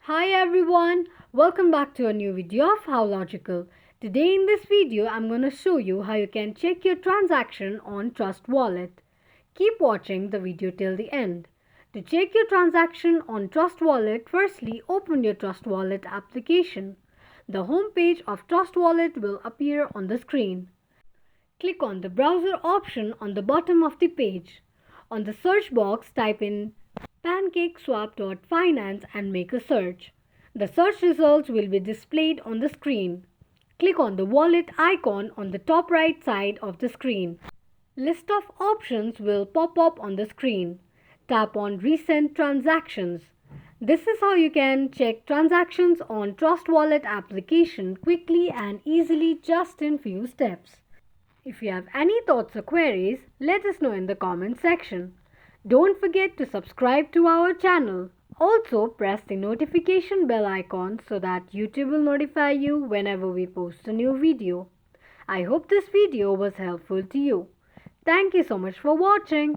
Hi everyone, welcome back to a new video of How Logical. Today in this video, I'm going to show you how you can check your transaction on Trust Wallet. Keep watching the video till the end. To check your transaction on Trust Wallet, firstly open your Trust Wallet application. The home page of Trust Wallet will appear on the screen. Click on the browser option on the bottom of the page. On the search box, type in pancakeswap.finance and make a search. The search results will be displayed on the screen. Click on the wallet icon on the top right side of the screen. List of options will pop up on the screen. Tap on recent transactions. This is how you can check transactions on Trust Wallet application quickly and easily just in few steps. If you have any thoughts or queries, let us know in the comment section. Don't forget to subscribe to our channel. Also, press the notification bell icon so that YouTube will notify you whenever we post a new video. I hope this video was helpful to you. Thank you so much for watching.